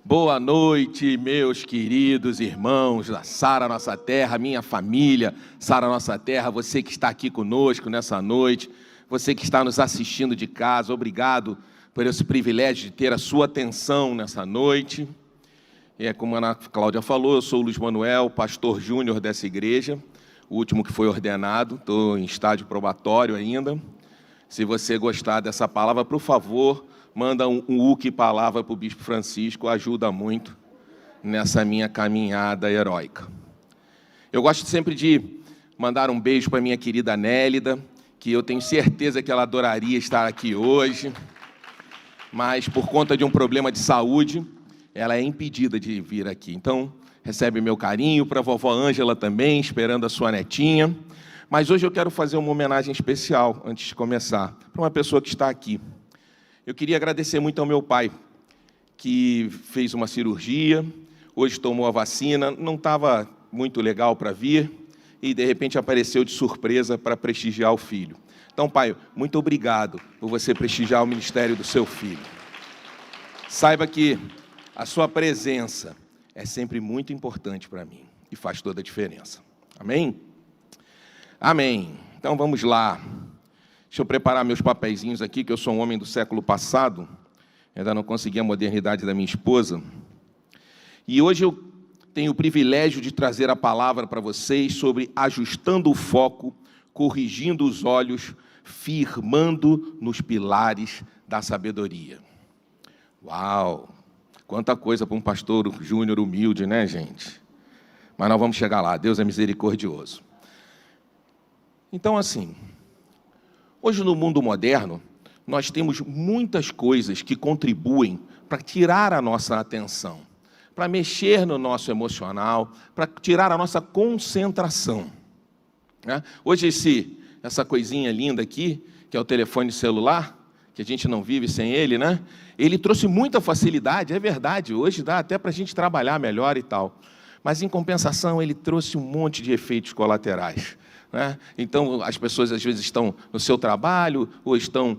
Boa noite, meus queridos irmãos da Sara Nossa Terra, minha família, Sara Nossa Terra, você que está aqui conosco nessa noite, você que está nos assistindo de casa, obrigado por esse privilégio de ter a sua atenção nessa noite. E como a Ana Cláudia falou, eu sou o Luiz Manuel, pastor júnior dessa igreja, o último que foi ordenado, estou em estágio probatório ainda. Se você gostar dessa palavra, por favor, manda um uke palavra para o Bispo Francisco, ajuda muito nessa minha caminhada heróica. Eu gosto sempre de mandar um beijo para minha querida Nélida, que eu tenho certeza que ela adoraria estar aqui hoje, mas por conta de um problema de saúde, ela é impedida de vir aqui. Então, recebe meu carinho, para a vovó Ângela também, esperando a sua netinha. Mas hoje eu quero fazer uma homenagem especial, antes de começar, para uma pessoa que está aqui. Eu queria agradecer muito ao meu pai, que fez uma cirurgia, hoje tomou a vacina, não estava muito legal para vir, e de repente apareceu de surpresa para prestigiar o filho. Então, pai, muito obrigado por você prestigiar o ministério do seu filho. Saiba que a sua presença é sempre muito importante para mim, e faz toda a diferença. Amém? Amém. Então, vamos lá. Deixa eu preparar meus papeizinhos aqui, que eu sou um homem do século passado. Ainda não consegui a modernidade da minha esposa. E hoje eu tenho o privilégio de trazer a palavra para vocês sobre ajustando o foco, corrigindo os olhos, firmando nos pilares da sabedoria. Uau! Quanta coisa para um pastor júnior humilde, né, gente? Mas nós vamos chegar lá. Deus é misericordioso. Então, assim, hoje no mundo moderno, nós temos muitas coisas que contribuem para tirar a nossa atenção, para mexer no nosso emocional, para tirar a nossa concentração. Né? Hoje essa coisinha linda aqui, que é o telefone celular, que a gente não vive sem ele, né? Ele trouxe muita facilidade, é verdade, hoje dá até para a gente trabalhar melhor e tal. Mas, em compensação, ele trouxe um monte de efeitos colaterais. Né? Então, as pessoas às vezes estão no seu trabalho ou estão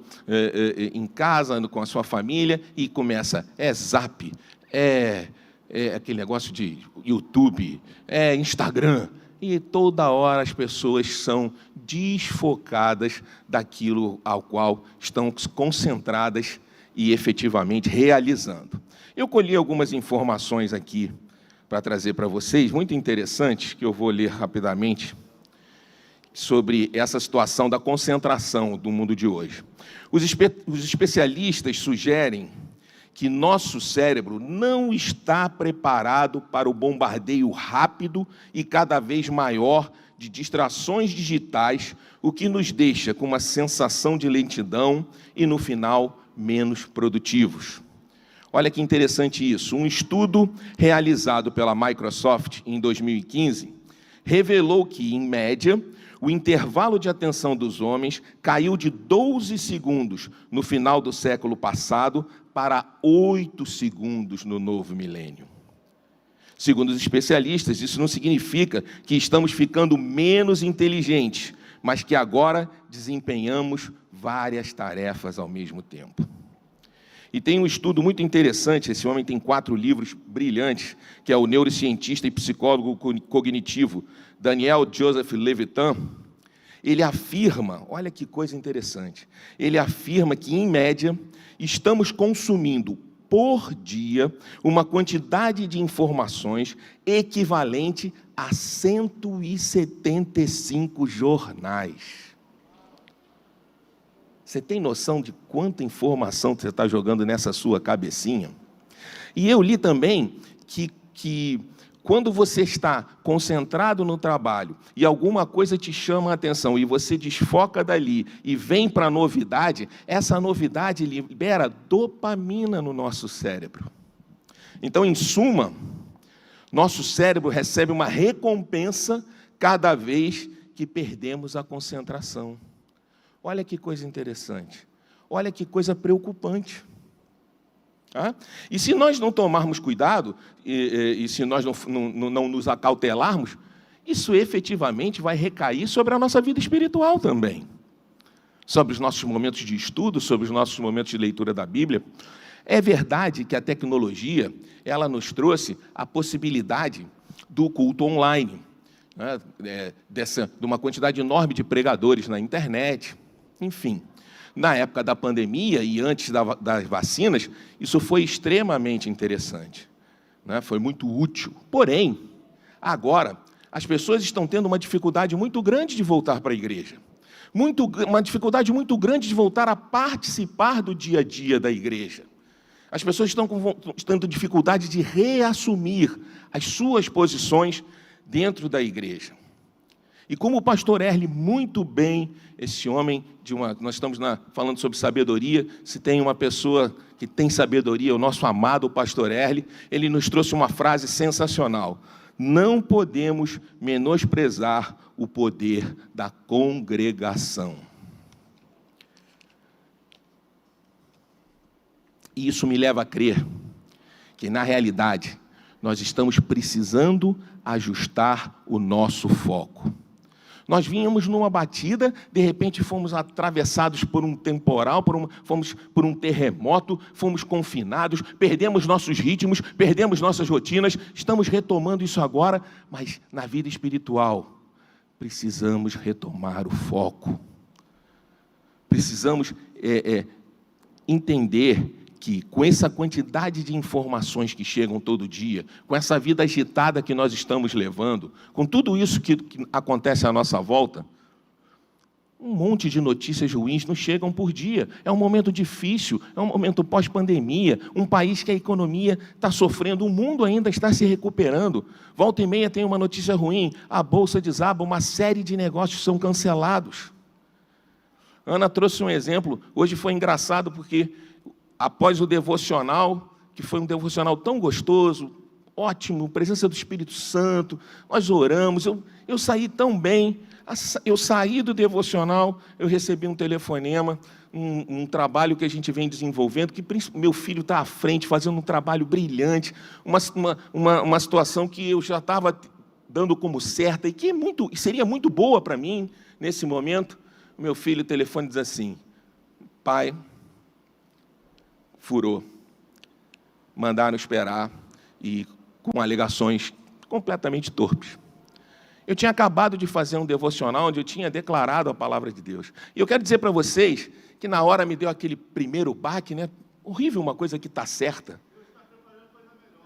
em casa com a sua família e começa, zap, aquele negócio de YouTube, Instagram, e toda hora as pessoas são desfocadas daquilo ao qual estão concentradas e efetivamente realizando. Eu colhi algumas informações aqui para trazer para vocês, muito interessantes, que eu vou ler rapidamente, sobre essa situação da concentração do mundo de hoje. Os especialistas sugerem que nosso cérebro não está preparado para o bombardeio rápido e cada vez maior de distrações digitais, o que nos deixa com uma sensação de lentidão e, no final, menos produtivos. Olha que interessante isso. Um estudo realizado pela Microsoft em 2015 revelou que, em média, o intervalo de atenção dos homens caiu de 12 segundos no final do século passado para 8 segundos no novo milênio. Segundo os especialistas, isso não significa que estamos ficando menos inteligentes, mas que agora desempenhamos várias tarefas ao mesmo tempo. E tem um estudo muito interessante, esse homem tem 4 livros brilhantes, que é o neurocientista e psicólogo cognitivo Daniel Joseph Levitan. Ele afirma, olha que coisa interessante, ele afirma que, em média, estamos consumindo por dia uma quantidade de informações equivalente a 175 jornais. Você tem noção de quanta informação você está jogando nessa sua cabecinha? E eu li também que quando você está concentrado no trabalho e alguma coisa te chama a atenção e você desfoca dali e vem para a novidade, essa novidade libera dopamina no nosso cérebro. Então, em suma, nosso cérebro recebe uma recompensa cada vez que perdemos a concentração. Olha que coisa interessante, olha que coisa preocupante. E se nós não tomarmos cuidado, e se nós não nos acautelarmos, isso efetivamente vai recair sobre a nossa vida espiritual também. Sobre os nossos momentos de estudo, sobre os nossos momentos de leitura da Bíblia. É verdade que a tecnologia, ela nos trouxe a possibilidade do culto online, né? De uma quantidade enorme de pregadores na internet, enfim. Na época da pandemia e antes das vacinas, isso foi extremamente interessante, né? Foi muito útil. Porém, agora, as pessoas estão tendo uma dificuldade muito grande de voltar para a igreja. Uma dificuldade muito grande de voltar a participar do dia a dia da igreja. As pessoas estão tendo dificuldade de reassumir as suas posições dentro da igreja. E como o pastor Erle, muito bem, esse homem, nós estamos falando sobre sabedoria, se tem uma pessoa que tem sabedoria, o nosso amado pastor Erle, ele nos trouxe uma frase sensacional: não podemos menosprezar o poder da congregação. E isso me leva a crer que, na realidade, nós estamos precisando ajustar o nosso foco. Nós vínhamos numa batida, de repente fomos atravessados por um temporal, fomos por um terremoto, fomos confinados, perdemos nossos ritmos, perdemos nossas rotinas, estamos retomando isso agora, mas na vida espiritual precisamos retomar o foco. Precisamos entender que, com essa quantidade de informações que chegam todo dia, com essa vida agitada que nós estamos levando, com tudo isso que acontece à nossa volta, um monte de notícias ruins nos chegam por dia. É um momento difícil, é um momento pós-pandemia, um país que a economia está sofrendo, o mundo ainda está se recuperando. Volta e meia tem uma notícia ruim, a bolsa desaba, uma série de negócios são cancelados. Ana trouxe um exemplo, hoje foi engraçado porque após o devocional, que foi um devocional tão gostoso, ótimo, presença do Espírito Santo, nós oramos, eu saí tão bem, eu saí do devocional, eu recebi um telefonema, um trabalho que a gente vem desenvolvendo, que meu filho está à frente, fazendo um trabalho brilhante, uma situação que eu já estava dando como certa, e que seria muito boa para mim, nesse momento. O meu filho, o telefone diz assim: pai, furou, mandaram esperar, e com alegações completamente torpes. Eu tinha acabado de fazer um devocional onde eu tinha declarado a palavra de Deus. E eu quero dizer para vocês que na hora me deu aquele primeiro baque, né? Horrível, uma coisa que está certa.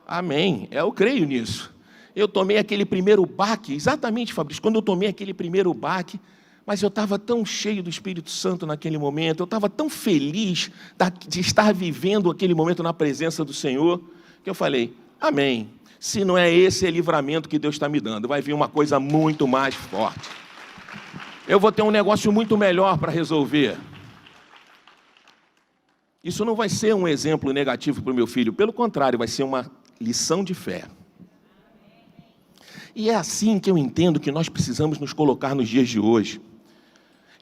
Amém, eu creio nisso. Eu tomei aquele primeiro baque, exatamente, Fabrício, quando eu tomei aquele primeiro baque, mas eu estava tão cheio do Espírito Santo naquele momento, eu estava tão feliz de estar vivendo aquele momento na presença do Senhor, que eu falei: amém, se não é esse livramento que Deus está me dando, vai vir uma coisa muito mais forte. Eu vou ter um negócio muito melhor para resolver. Isso não vai ser um exemplo negativo para o meu filho, pelo contrário, vai ser uma lição de fé. E é assim que eu entendo que nós precisamos nos colocar nos dias de hoje.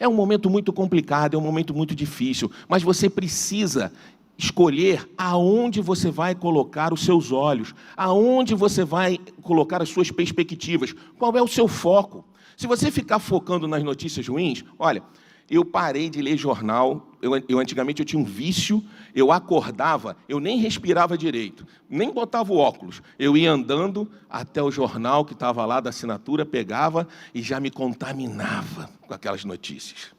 É um momento muito complicado, é um momento muito difícil, mas você precisa escolher aonde você vai colocar os seus olhos, aonde você vai colocar as suas perspectivas, qual é o seu foco. Se você ficar focando nas notícias ruins, olha, eu parei de ler jornal, antigamente eu tinha um vício, eu acordava, eu nem respirava direito, nem botava o óculos, eu ia andando até o jornal que estava lá da assinatura, pegava e já me contaminava com aquelas notícias.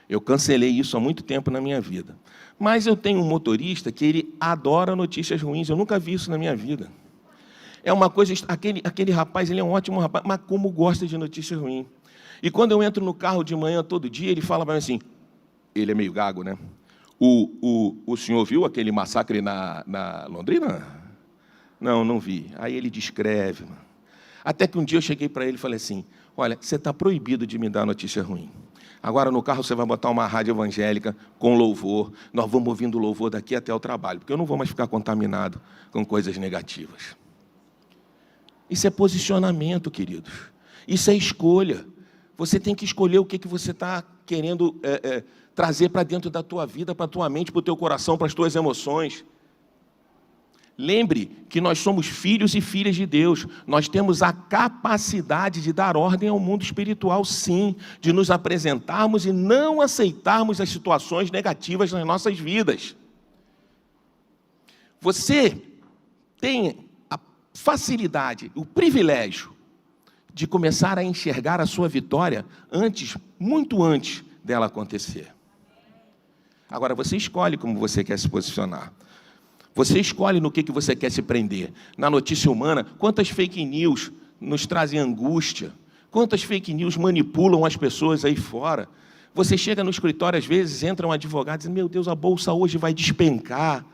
Eu cancelei isso há muito tempo na minha vida. Mas eu tenho um motorista que ele adora notícias ruins, eu nunca vi isso na minha vida. É uma coisa, aquele rapaz, ele é um ótimo rapaz, mas como gosta de notícias ruins. E quando eu entro no carro de manhã todo dia, ele fala para mim assim, ele é meio gago, né? O senhor viu aquele massacre na Londrina? Não, não vi. Aí ele descreve. Até que um dia eu cheguei para ele e falei assim, olha, você está proibido de me dar notícia ruim. Agora no carro você vai botar uma rádio evangélica com louvor, nós vamos ouvindo louvor daqui até o trabalho, porque eu não vou mais ficar contaminado com coisas negativas. Isso é posicionamento, queridos. Isso é escolha. Você tem que escolher o que você está querendo trazer para dentro da tua vida, para a tua mente, para o teu coração, para as tuas emoções. Lembre que nós somos filhos e filhas de Deus. Nós temos a capacidade de dar ordem ao mundo espiritual, sim, de nos apresentarmos e não aceitarmos as situações negativas nas nossas vidas. Você tem a facilidade, o privilégio de começar a enxergar a sua vitória antes, muito antes dela acontecer. Agora, você escolhe como você quer se posicionar. Você escolhe no que você quer se prender. Na notícia humana, quantas fake news nos trazem angústia? Quantas fake news manipulam as pessoas aí fora? Você chega no escritório, às vezes, entra um advogado dizendo, meu Deus, a bolsa hoje vai despencar.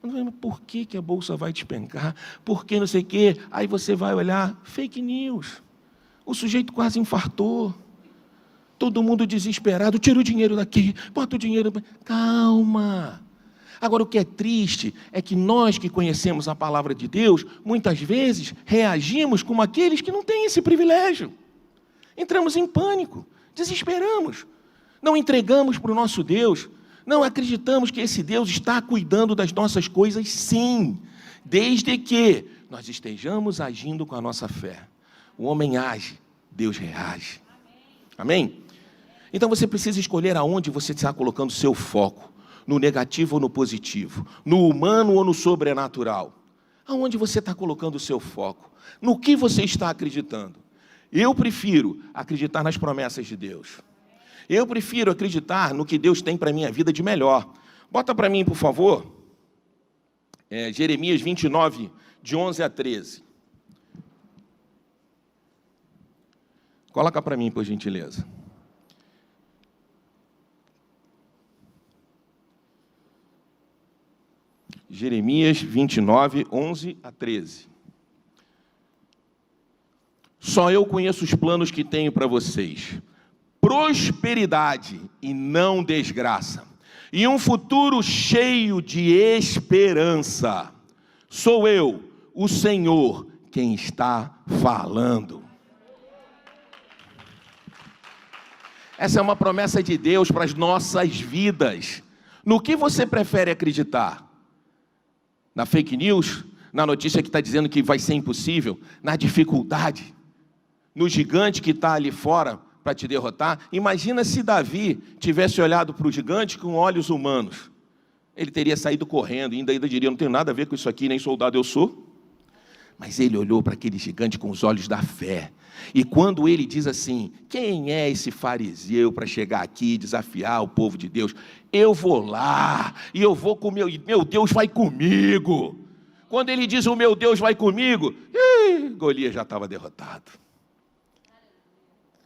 Mas por que a bolsa vai despencar? Por que não sei o quê? Aí você vai olhar, fake news. O sujeito quase infartou. Todo mundo desesperado, tira o dinheiro daqui, bota o dinheiro... Calma. Agora, o que é triste é que nós que conhecemos a palavra de Deus, muitas vezes reagimos como aqueles que não têm esse privilégio. Entramos em pânico, desesperamos. Não entregamos para o nosso Deus, não acreditamos que esse Deus está cuidando das nossas coisas, sim, desde que nós estejamos agindo com a nossa fé. O homem age, Deus reage. Amém? Então você precisa escolher aonde você está colocando o seu foco. No negativo ou no positivo. No humano ou no sobrenatural. Aonde você está colocando o seu foco. No que você está acreditando. Eu prefiro acreditar nas promessas de Deus. Eu prefiro acreditar no que Deus tem para a minha vida de melhor. Bota para mim, por favor. Jeremias 29, de 11 a 13. Coloca para mim, por gentileza. Jeremias 29, 11 a 13. Só eu conheço os planos que tenho para vocês. Prosperidade e não desgraça. E um futuro cheio de esperança. Sou eu, o Senhor, quem está falando. Essa é uma promessa de Deus para as nossas vidas. No que você prefere acreditar? Na fake news? Na notícia que está dizendo que vai ser impossível? Na dificuldade? No gigante que está ali fora para te derrotar? Imagina se Davi tivesse olhado para o gigante com olhos humanos. Ele teria saído correndo, ainda diria, não tenho nada a ver com isso aqui, nem soldado eu sou. Mas ele olhou para aquele gigante com os olhos da fé. E quando ele diz assim, quem é esse fariseu para chegar aqui e desafiar o povo de Deus? Eu vou lá, e eu vou com meu Deus vai comigo. Quando ele diz o meu Deus vai comigo, Golias já estava derrotado.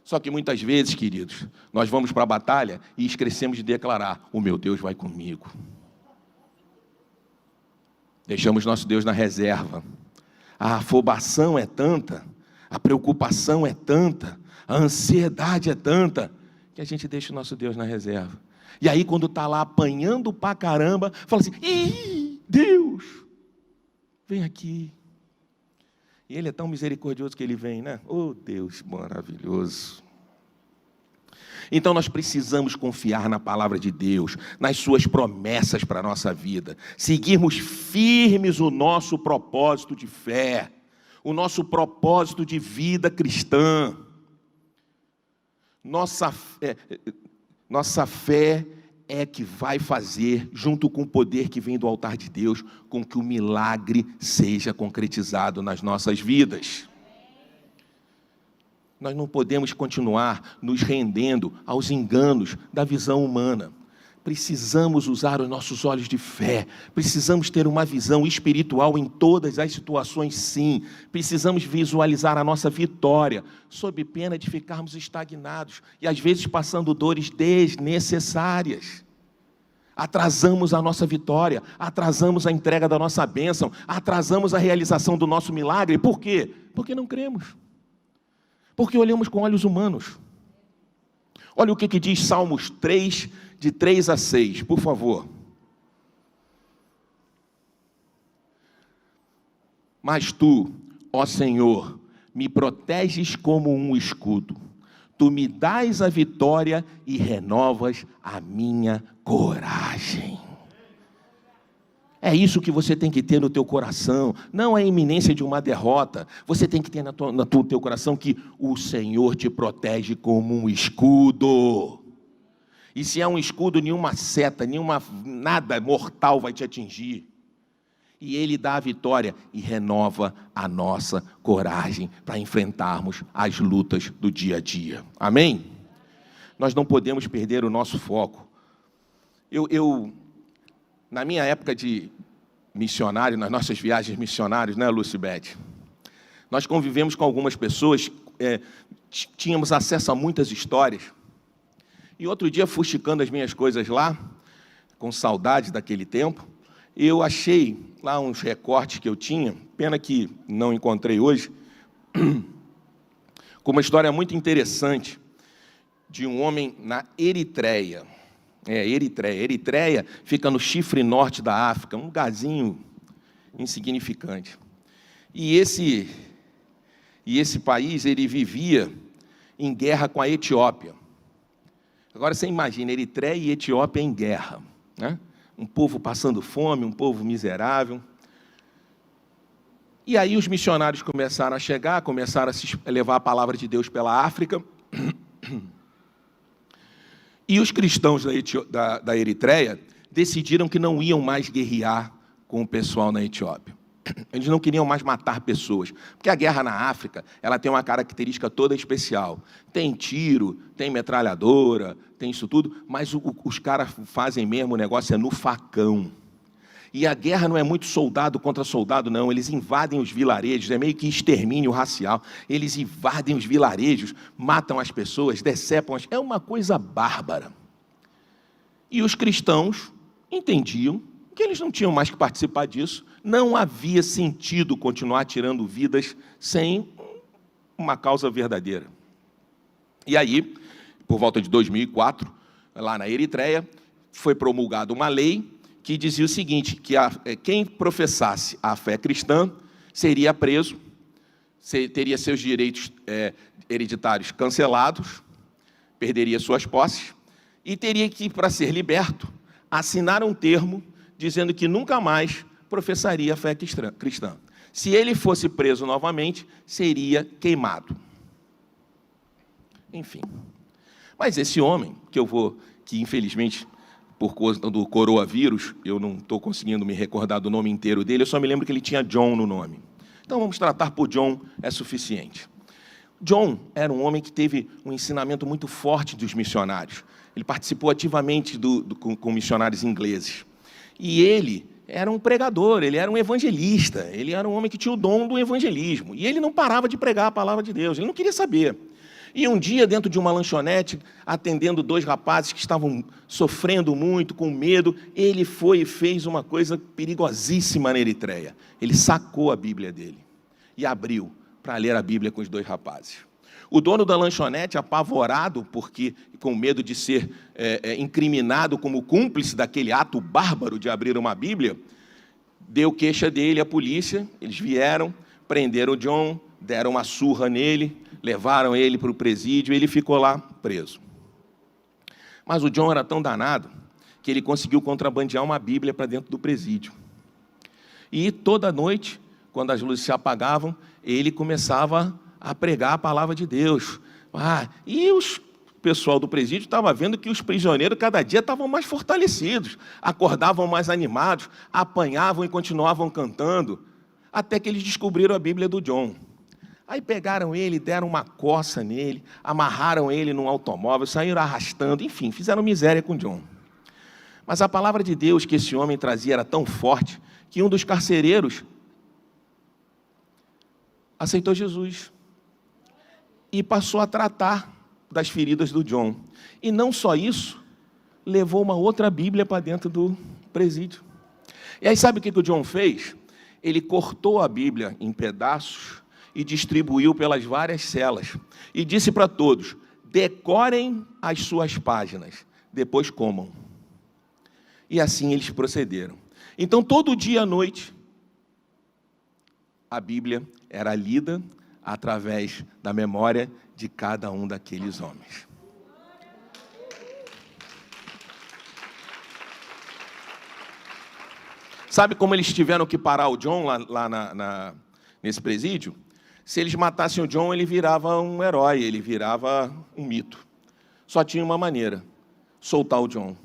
Só que muitas vezes, queridos, nós vamos para a batalha e esquecemos de declarar, o meu Deus vai comigo. Deixamos nosso Deus na reserva. A afobação é tanta, a preocupação é tanta, a ansiedade é tanta, que a gente deixa o nosso Deus na reserva. E aí, quando está lá apanhando pra caramba, fala assim, ih, Deus, vem aqui. E Ele é tão misericordioso que Ele vem, né? Oh, Deus maravilhoso. Então nós precisamos confiar na palavra de Deus, nas suas promessas para a nossa vida, seguirmos firmes o nosso propósito de fé, o nosso propósito de vida cristã. Nossa fé é que vai fazer, junto com o poder que vem do altar de Deus, com que o milagre seja concretizado nas nossas vidas. Nós não podemos continuar nos rendendo aos enganos da visão humana. Precisamos usar os nossos olhos de fé. Precisamos ter uma visão espiritual em todas as situações, sim. Precisamos visualizar a nossa vitória, sob pena de ficarmos estagnados e, às vezes, passando dores desnecessárias. Atrasamos a nossa vitória, atrasamos a entrega da nossa bênção, atrasamos a realização do nosso milagre. Por quê? Porque não cremos. Porque olhamos com olhos humanos. Olha o que diz Salmos 3, de 3 a 6, por favor. Mas tu, ó Senhor, me proteges como um escudo. Tu me dás a vitória e renovas a minha coragem. É isso que você tem que ter no teu coração, não a iminência de uma derrota. Você tem que ter no teu coração que o Senhor te protege como um escudo. E se é um escudo, nenhuma seta, nada mortal vai te atingir. E Ele dá a vitória e renova a nossa coragem para enfrentarmos as lutas do dia a dia. Amém? Nós não podemos perder o nosso foco. Na minha época de missionário, nas nossas viagens missionárias, né, Lucibete? Nós convivemos com algumas pessoas, tínhamos acesso a muitas histórias. E outro dia, fuxicando as minhas coisas lá, com saudade daquele tempo, eu achei lá uns recortes que eu tinha, pena que não encontrei hoje, com uma história muito interessante de um homem na Eritreia. Eritreia. Eritreia fica no chifre norte da África, um lugarzinho insignificante. E esse país, ele vivia em guerra com a Etiópia. Agora você imagina, Eritreia e Etiópia em guerra, né? Um povo passando fome, um povo miserável. E aí os missionários começaram a chegar, começaram a levar a palavra de Deus pela África. E os cristãos da Eritreia decidiram que não iam mais guerrear com o pessoal na Etiópia. Eles não queriam mais matar pessoas, porque a guerra na África, ela tem uma característica toda especial. Tem tiro, tem metralhadora, tem isso tudo, mas os caras fazem mesmo, o negócio é no facão. E a guerra não é muito soldado contra soldado, não. Eles invadem os vilarejos, é meio que extermínio racial. Eles invadem os vilarejos, matam as pessoas, decepam as... É uma coisa bárbara. E os cristãos entendiam que eles não tinham mais que participar disso, não havia sentido continuar tirando vidas sem uma causa verdadeira. E aí, por volta de 2004, lá na Eritreia, foi promulgada uma lei que dizia o seguinte, que quem professasse a fé cristã seria preso, teria seus direitos hereditários cancelados, perderia suas posses, e teria que, para ser liberto, assinar um termo dizendo que nunca mais professaria a fé cristã. Se ele fosse preso novamente, seria queimado. Enfim. Mas esse homem, que infelizmente, por causa do coronavírus, eu não estou conseguindo me recordar do nome inteiro dele, eu só me lembro que ele tinha John no nome. Então vamos tratar por John, é suficiente. John era um homem que teve um ensinamento muito forte dos missionários. Ele participou ativamente com missionários ingleses. E ele era um pregador, ele era um evangelista, ele era um homem que tinha o dom do evangelismo. E ele não parava de pregar a palavra de Deus, ele não queria saber. E um dia, dentro de uma lanchonete, atendendo 2 rapazes que estavam sofrendo muito, com medo, ele foi e fez uma coisa perigosíssima na Eritreia. Ele sacou a Bíblia dele e abriu para ler a Bíblia com os 2 rapazes. O dono da lanchonete, apavorado, porque com medo de ser incriminado como cúmplice daquele ato bárbaro de abrir uma Bíblia, deu queixa dele à polícia, eles vieram, prenderam o John, deram uma surra nele, levaram ele para o presídio e ele ficou lá preso. Mas o John era tão danado que ele conseguiu contrabandear uma Bíblia para dentro do presídio. E toda noite, quando as luzes se apagavam, ele começava a pregar a palavra de Deus. E o pessoal do presídio estava vendo que os prisioneiros cada dia estavam mais fortalecidos, acordavam mais animados, apanhavam e continuavam cantando, até que eles descobriram a Bíblia do John. Aí pegaram ele, deram uma coça nele, amarraram ele num automóvel, saíram arrastando, enfim, fizeram miséria com John. Mas a palavra de Deus que esse homem trazia era tão forte que um dos carcereiros aceitou Jesus e passou a tratar das feridas do John. E não só isso, levou uma outra Bíblia para dentro do presídio. E aí sabe o que o John fez? Ele cortou a Bíblia em pedaços e distribuiu pelas várias celas. E disse para todos, decorem as suas páginas, depois comam. E assim eles procederam. Então, todo dia à noite, a Bíblia era lida através da memória de cada um daqueles homens. Sabe como eles tiveram que parar o John lá nesse presídio? Se eles matassem o John, ele virava um herói, ele virava um mito. Só tinha uma maneira, soltar o John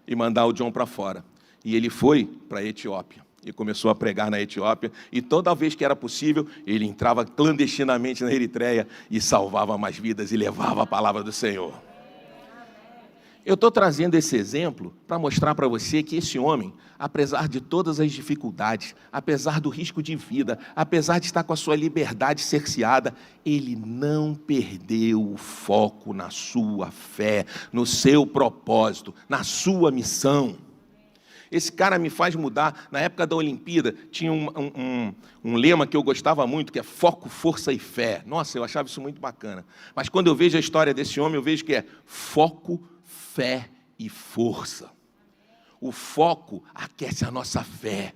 e mandar o John para fora. E ele foi para a Etiópia. E começou a pregar na Etiópia, e toda vez que era possível, ele entrava clandestinamente na Eritreia e salvava mais vidas e levava a palavra do Senhor. Eu estou trazendo esse exemplo para mostrar para você que esse homem, apesar de todas as dificuldades, apesar do risco de vida, apesar de estar com a sua liberdade cerceada, ele não perdeu o foco na sua fé, no seu propósito, na sua missão. Esse cara me faz mudar. Na época da Olimpíada, tinha um lema que eu gostava muito, que é foco, força e fé. Nossa, eu achava isso muito bacana. Mas quando eu vejo a história desse homem, eu vejo que é foco, fé e força. O foco aquece a nossa fé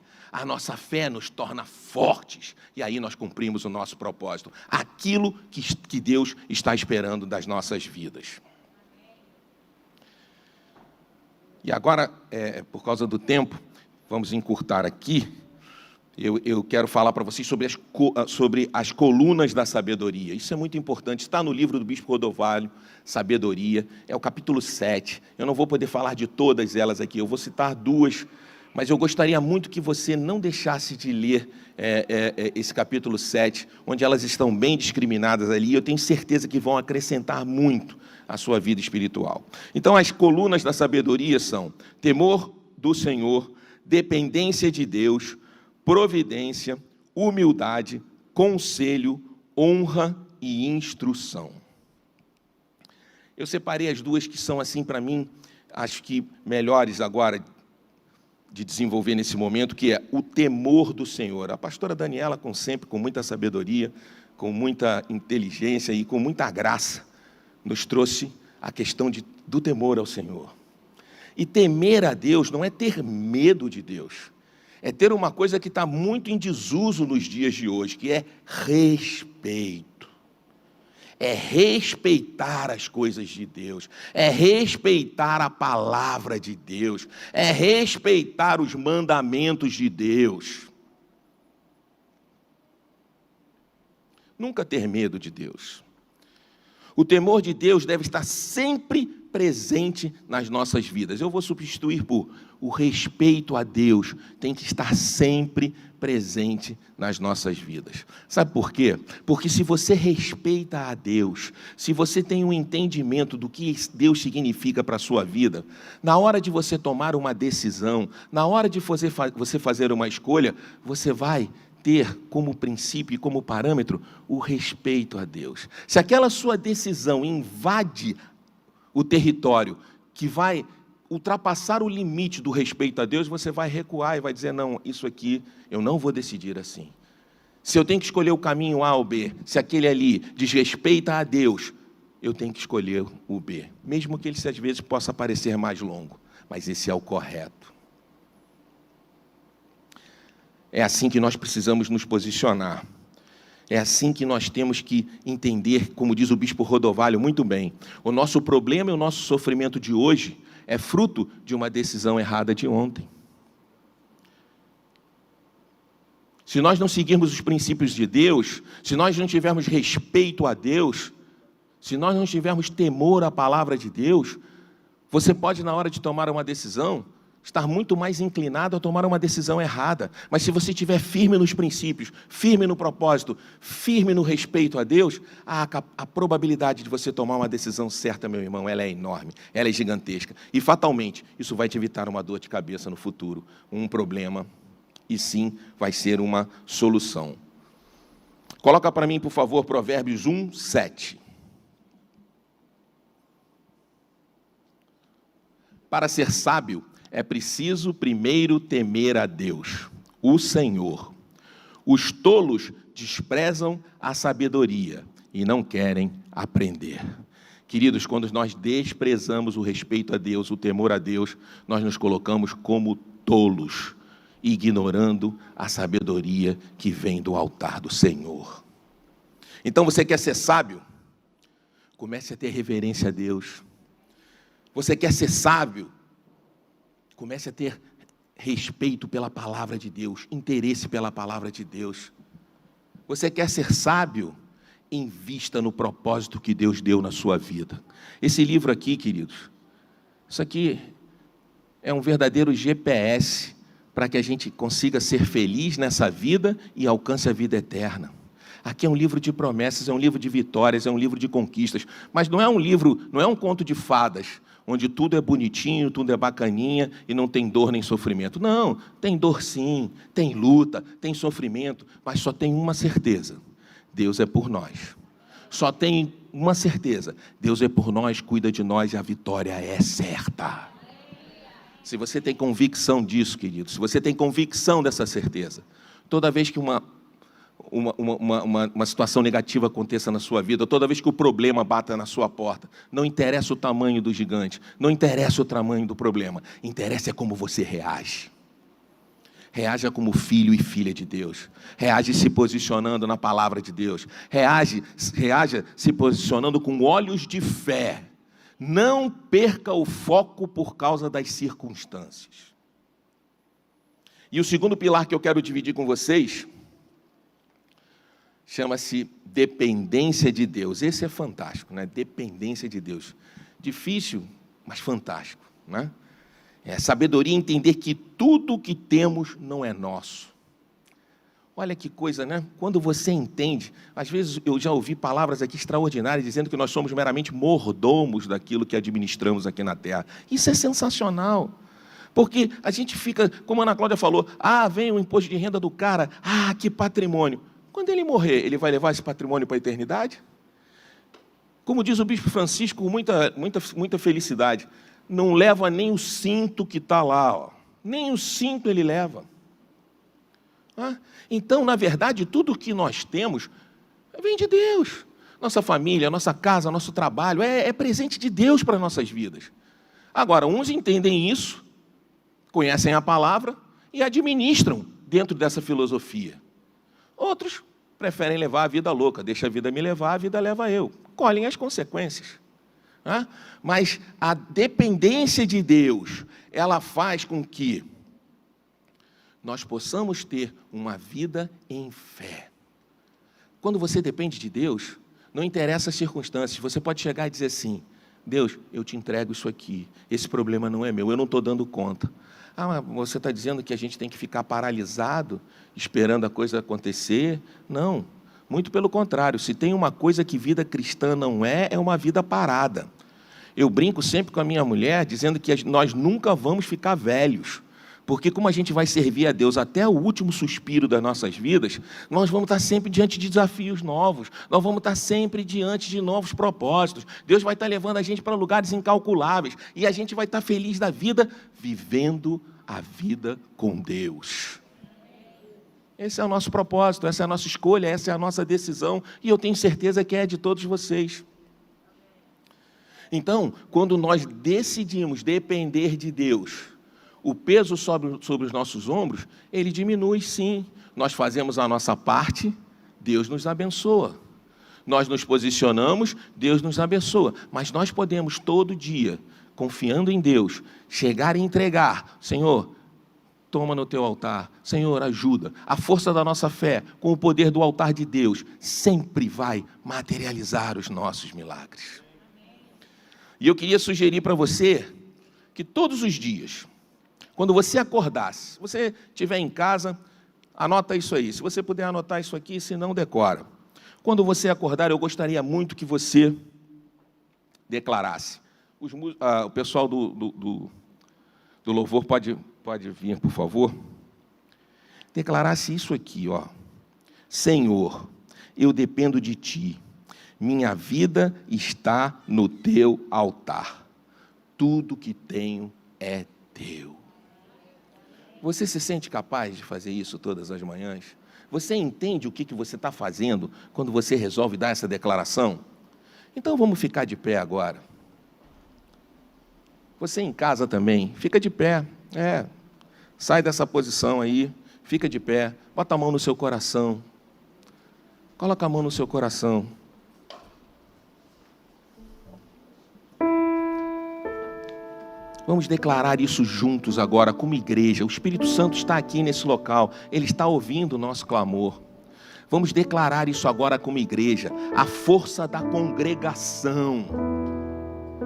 nos torna fortes, e aí nós cumprimos o nosso propósito, aquilo que Deus está esperando das nossas vidas. E agora, por causa do tempo, vamos encurtar aqui. Eu quero falar para vocês sobre as colunas da sabedoria. Isso é muito importante. Está no livro do Bispo Rodovalho, Sabedoria. É o capítulo 7. Eu não vou poder falar de todas elas aqui. Eu vou citar duas. Mas eu gostaria muito que você não deixasse de ler esse capítulo 7, onde elas estão bem discriminadas ali. Eu tenho certeza que vão acrescentar muito à sua vida espiritual. Então, as colunas da sabedoria são temor do Senhor, dependência de Deus, providência, humildade, conselho, honra e instrução. Eu separei as duas que são, assim, para mim, acho que melhores agora de desenvolver nesse momento, que é o temor do Senhor. A pastora Daniela, com muita sabedoria, com muita inteligência e com muita graça, nos trouxe a questão do temor ao Senhor. E temer a Deus não é ter medo de Deus, é ter uma coisa que está muito em desuso nos dias de hoje, que é respeito. É respeitar as coisas de Deus, é respeitar a palavra de Deus, é respeitar os mandamentos de Deus. Nunca ter medo de Deus. O temor de Deus deve estar sempre presente nas nossas vidas. Eu vou substituir por o respeito a Deus tem que estar sempre presente nas nossas vidas. Sabe por quê? Porque se você respeita a Deus, se você tem um entendimento do que Deus significa para a sua vida, na hora de você tomar uma decisão, na hora de você fazer uma escolha, você vai ter como princípio e como parâmetro o respeito a Deus. Se aquela sua decisão invade o território que vai ultrapassar o limite do respeito a Deus, você vai recuar e vai dizer, não, isso aqui eu não vou decidir assim. Se eu tenho que escolher o caminho A ou B, se aquele ali desrespeita a Deus, eu tenho que escolher o B, mesmo que ele às vezes possa parecer mais longo, mas esse é o correto. É assim que nós precisamos nos posicionar. É assim que nós temos que entender, como diz o Bispo Rodovalho muito bem, o nosso problema e o nosso sofrimento de hoje é fruto de uma decisão errada de ontem. Se nós não seguirmos os princípios de Deus, se nós não tivermos respeito a Deus, se nós não tivermos temor à palavra de Deus, você pode, na hora de tomar uma decisão, estar muito mais inclinado a tomar uma decisão errada. Mas se você estiver firme nos princípios, firme no propósito, firme no respeito a Deus, a probabilidade de você tomar uma decisão certa, meu irmão, ela é enorme, ela é gigantesca. E fatalmente, isso vai te evitar uma dor de cabeça no futuro, um problema, e sim, vai ser uma solução. Coloca para mim, por favor, Provérbios 1, 7. Para ser sábio, é preciso primeiro temer a Deus, o Senhor. Os tolos desprezam a sabedoria e não querem aprender. Queridos, quando nós desprezamos o respeito a Deus, o temor a Deus, nós nos colocamos como tolos, ignorando a sabedoria que vem do altar do Senhor. Então, você quer ser sábio? Comece a ter reverência a Deus. Você quer ser sábio? Comece a ter respeito pela palavra de Deus, interesse pela palavra de Deus. Você quer ser sábio? Invista no propósito que Deus deu na sua vida. Esse livro aqui, queridos, isso aqui é um verdadeiro GPS para que a gente consiga ser feliz nessa vida e alcance a vida eterna. Aqui é um livro de promessas, é um livro de vitórias, é um livro de conquistas, mas não é um livro, não é um conto de fadas, onde tudo é bonitinho, tudo é bacaninha e não tem dor nem sofrimento. Não, tem dor sim, tem luta, tem sofrimento, mas só tem uma certeza: Deus é por nós. Só tem uma certeza: Deus é por nós, cuida de nós e a vitória é certa. Se você tem convicção disso, querido, se você tem convicção dessa certeza, toda vez que uma situação negativa aconteça na sua vida, toda vez que o problema bata na sua porta, não interessa o tamanho do gigante, não interessa o tamanho do problema, interessa é como você reage. Reaja como filho e filha de Deus. Reage se posicionando na palavra de Deus. Reaja se posicionando com olhos de fé. Não perca o foco por causa das circunstâncias. E o segundo pilar que eu quero dividir com vocês chama-se dependência de Deus. Esse é fantástico, né? Dependência de Deus. Difícil, mas fantástico, né? É sabedoria entender que tudo o que temos não é nosso. Olha que coisa, né? Quando você entende, às vezes eu já ouvi palavras aqui extraordinárias dizendo que nós somos meramente mordomos daquilo que administramos aqui na terra. Isso é sensacional. Porque a gente fica, como a Ana Cláudia falou, vem o imposto de renda do cara, que patrimônio. Quando ele morrer, ele vai levar esse patrimônio para a eternidade? Como diz o bispo Francisco, com muita felicidade, não leva nem o cinto que está lá, ó. Nem o cinto ele leva. Então, na verdade, tudo que nós temos vem de Deus. Nossa família, nossa casa, nosso trabalho, é presente de Deus para as nossas vidas. Agora, uns entendem isso, conhecem a palavra e administram dentro dessa filosofia. Outros preferem levar a vida louca, deixa a vida me levar, a vida leva eu. Colhem as consequências. Mas a dependência de Deus, ela faz com que nós possamos ter uma vida em fé. Quando você depende de Deus, não interessa as circunstâncias, você pode chegar e dizer assim: Deus, eu te entrego isso aqui, esse problema não é meu, eu não estou dando conta. Mas você está dizendo que a gente tem que ficar paralisado, esperando a coisa acontecer? Não, muito pelo contrário. Se tem uma coisa que vida cristã não é uma vida parada. Eu brinco sempre com a minha mulher, dizendo que nós nunca vamos ficar velhos. Porque como a gente vai servir a Deus até o último suspiro das nossas vidas, nós vamos estar sempre diante de desafios novos, nós vamos estar sempre diante de novos propósitos. Deus vai estar levando a gente para lugares incalculáveis e a gente vai estar feliz da vida, vivendo a vida com Deus. Esse é o nosso propósito, essa é a nossa escolha, essa é a nossa decisão e eu tenho certeza que é de todos vocês. Então, quando nós decidimos depender de Deus, o peso sobre os nossos ombros, ele diminui sim. Nós fazemos a nossa parte, Deus nos abençoa. Nós nos posicionamos, Deus nos abençoa. Mas nós podemos todo dia, confiando em Deus, chegar e entregar: Senhor, toma no teu altar. Senhor, ajuda. A força da nossa fé, com o poder do altar de Deus, sempre vai materializar os nossos milagres. E eu queria sugerir para você que todos os dias, quando você acordasse, se você estiver em casa, anota isso aí. Se você puder anotar isso aqui, se não, decora. Quando você acordar, eu gostaria muito que você declarasse. O pessoal do louvor pode vir, por favor. Declarasse isso aqui, ó. Senhor, eu dependo de Ti. Minha vida está no Teu altar. Tudo que tenho é Teu. Você se sente capaz de fazer isso todas as manhãs? Você entende o que você está fazendo quando você resolve dar essa declaração? Então vamos ficar de pé agora. Você em casa também, fica de pé. Sai dessa posição aí, fica de pé, bota a mão no seu coração. Coloca a mão no seu coração. Vamos declarar isso juntos agora, como igreja. O Espírito Santo está aqui nesse local. Ele está ouvindo o nosso clamor. Vamos declarar isso agora como igreja. A força da congregação.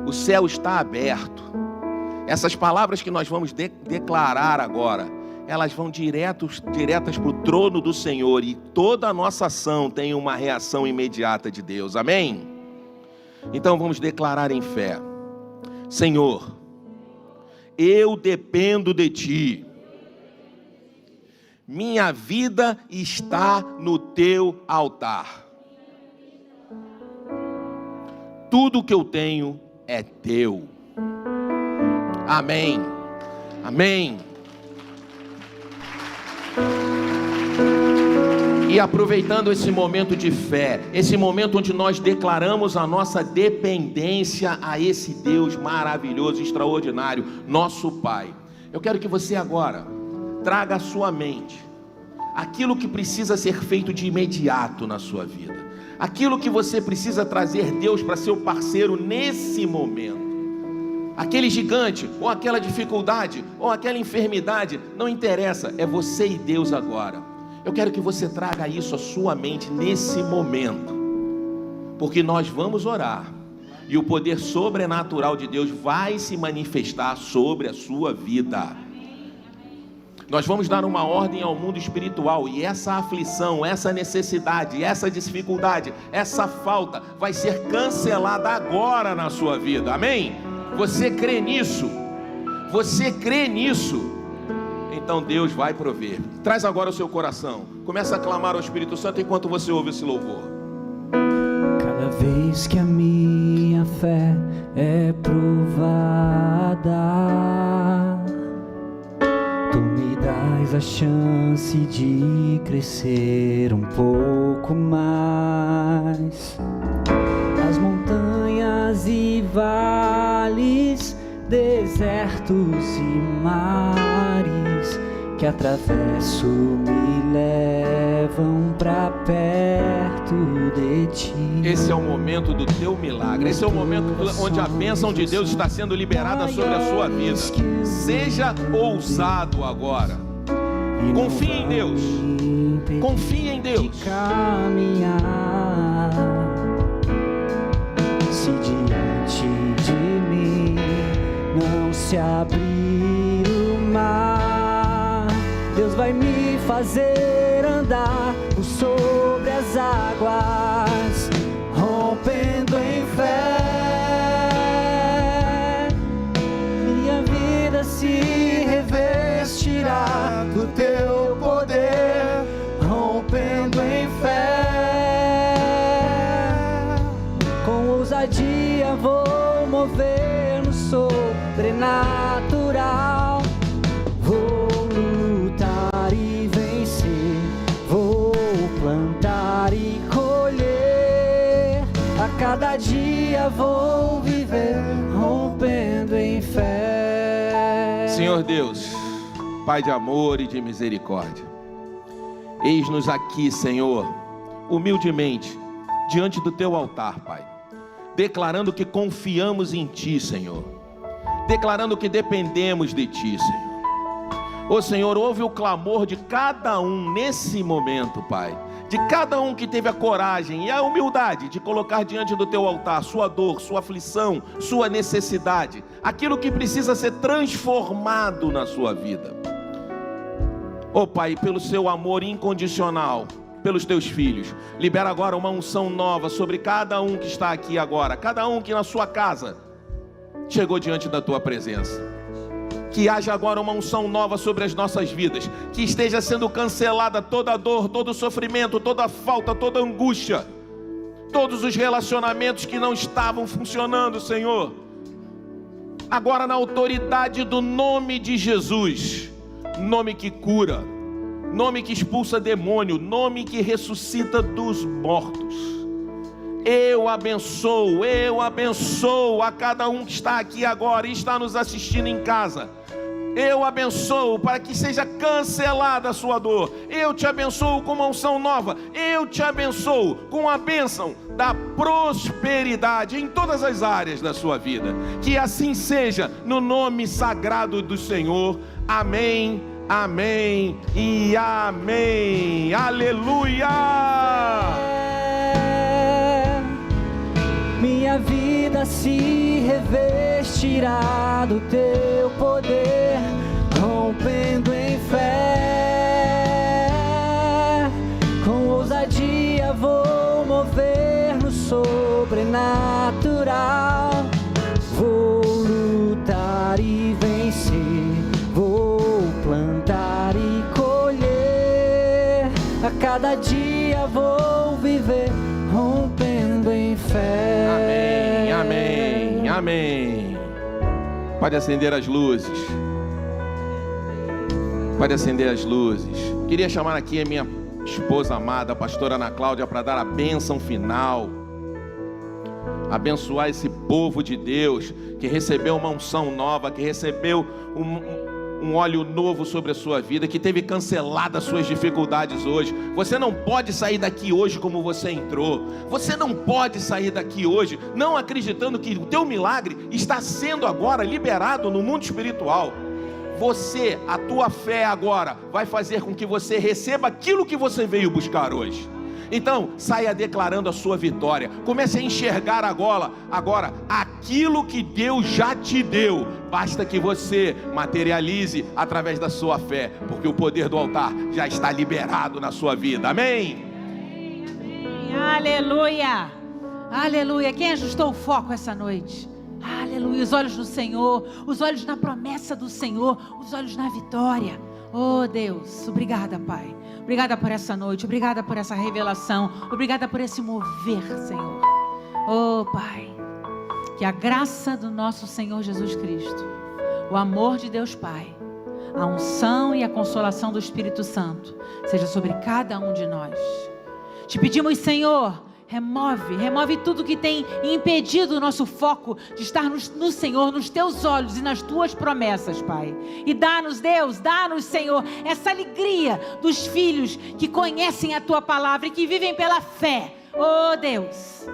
O céu está aberto. Essas palavras que nós vamos declarar agora, elas vão diretas para o trono do Senhor, e toda a nossa ação tem uma reação imediata de Deus, amém? Então vamos declarar em fé: Senhor, eu dependo de Ti, minha vida está no Teu altar, tudo que eu tenho é Teu, amém, amém. E aproveitando esse momento de fé, esse momento onde nós declaramos a nossa dependência a esse Deus maravilhoso, extraordinário, nosso Pai, eu quero que você agora traga à sua mente aquilo que precisa ser feito de imediato na sua vida, aquilo que você precisa trazer Deus para ser o parceiro nesse momento. Aquele gigante, ou aquela dificuldade, ou aquela enfermidade, não interessa, é você e Deus agora. Eu quero que você traga isso à sua mente nesse momento, porque nós vamos orar, e o poder sobrenatural de Deus vai se manifestar sobre a sua vida. Nós vamos dar uma ordem ao mundo espiritual, e essa aflição, essa necessidade, essa dificuldade, essa falta vai ser cancelada agora na sua vida, amém? Você crê nisso? Você crê nisso? Então Deus vai prover. Traz agora o seu coração, começa a clamar ao Espírito Santo enquanto você ouve esse louvor. Cada vez que a minha fé é provada, Tu me dás a chance de crescer um pouco mais. As montanhas e vales, desertos e mares que atravesso me levam pra perto de Ti. Esse é o momento do teu milagre. Esse é o momento onde a bênção de Deus está sendo liberada sobre a sua vida. Seja ousado agora. Confie em Deus. Confie em Deus. Se diante de mim não se abrir o mar, Deus vai me fazer andar por sobre as águas, rompendo em fé. Minha vida se revestirá do Teu poder, rompendo em fé. Com ousadia vou mover no sobrenatural. Vou lutar e vencer, vou plantar e colher. A cada dia vou viver, rompendo em fé. Senhor Deus, Pai de amor e de misericórdia, eis-nos aqui, Senhor, humildemente, diante do Teu altar, Pai, declarando que confiamos em Ti, Senhor, declarando que dependemos de Ti, Senhor. Ô Senhor, ouve o clamor de cada um nesse momento, Pai, de cada um que teve a coragem e a humildade de colocar diante do Teu altar sua dor, sua aflição, sua necessidade, aquilo que precisa ser transformado na sua vida. Ô Pai, pelo Seu amor incondicional, pelos Teus filhos, libera agora uma unção nova sobre cada um que está aqui agora, cada um que na sua casa chegou diante da Tua presença. Que haja agora uma unção nova sobre as nossas vidas, que esteja sendo cancelada toda a dor, todo o sofrimento, toda a falta, toda a angústia, todos os relacionamentos que não estavam funcionando, Senhor. Agora, na autoridade do nome de Jesus, nome que cura, nome que expulsa demônio, nome que ressuscita dos mortos, eu abençoo a cada um que está aqui agora e está nos assistindo em casa. Eu abençoo para que seja cancelada a sua dor. Eu te abençoo com uma unção nova. Eu te abençoo com a bênção da prosperidade em todas as áreas da sua vida. Que assim seja, no nome sagrado do Senhor. Amém, amém e amém. Aleluia! Minha vida se revestirá do Teu poder, rompendo em fé. vou mover no sobrenatural. Vou lutar e vencer, vou plantar e colher. A cada dia vou viver rompendo em fé. Amém, amém, amém. Pode acender as luzes. Pode acender as luzes. Queria chamar aqui a minha esposa amada, a pastora Ana Cláudia, para dar a bênção final. Abençoar esse povo de Deus que recebeu uma unção nova, que recebeu um óleo novo sobre a sua vida, que teve canceladas suas dificuldades hoje. Você não pode sair daqui hoje como você entrou. Você não pode sair daqui hoje não acreditando que o teu milagre está sendo agora liberado no mundo espiritual. Você, a tua fé agora vai fazer com que você receba aquilo que você veio buscar hoje. Então, saia declarando a sua vitória. Comece a enxergar agora aquilo que Deus já te deu. Basta que você materialize através da sua fé, porque o poder do altar já está liberado na sua vida. Amém? Aleluia! Aleluia! Quem ajustou o foco essa noite? Aleluia! Os olhos no Senhor, os olhos na promessa do Senhor, os olhos na vitória. Oh Deus, obrigada, Pai. Obrigada por essa noite, obrigada por essa revelação, obrigada por esse mover, Senhor. Oh Pai, que a graça do nosso Senhor Jesus Cristo, o amor de Deus Pai, a unção e a consolação do Espírito Santo seja sobre cada um de nós. Te pedimos, Senhor, remove tudo que tem impedido o nosso foco de estar no Senhor, nos teus olhos e nas tuas promessas, Pai. E dá-nos, Deus, dá-nos, Senhor, essa alegria dos filhos que conhecem a tua palavra e que vivem pela fé. Oh Deus,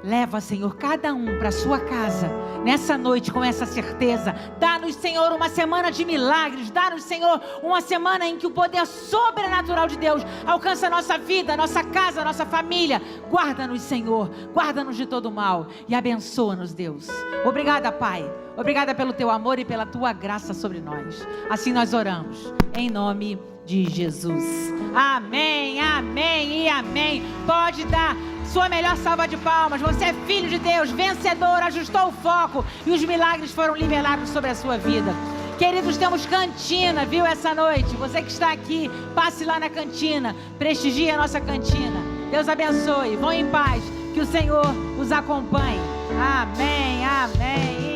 leva, Senhor, cada um para a sua casa nessa noite com essa certeza. Dá-nos, Senhor, uma semana de milagres. Dá-nos, Senhor, uma semana em que o poder sobrenatural de Deus alcança a nossa vida, a nossa casa, a nossa família. Guarda-nos, Senhor, guarda-nos de todo mal e abençoa-nos, Deus. Obrigada, Pai. Obrigada pelo teu amor e pela tua graça sobre nós. Assim nós oramos, em nome de Jesus. Amém, amém e amém. Pode dar sua melhor salva de palmas. Você é filho de Deus, vencedor, ajustou o foco e os milagres foram liberados sobre a sua vida. Queridos, temos cantina, viu, essa noite? Você que está aqui, passe lá na cantina, prestigie a nossa cantina. Deus abençoe, vão em paz, que o Senhor os acompanhe. Amém, amém.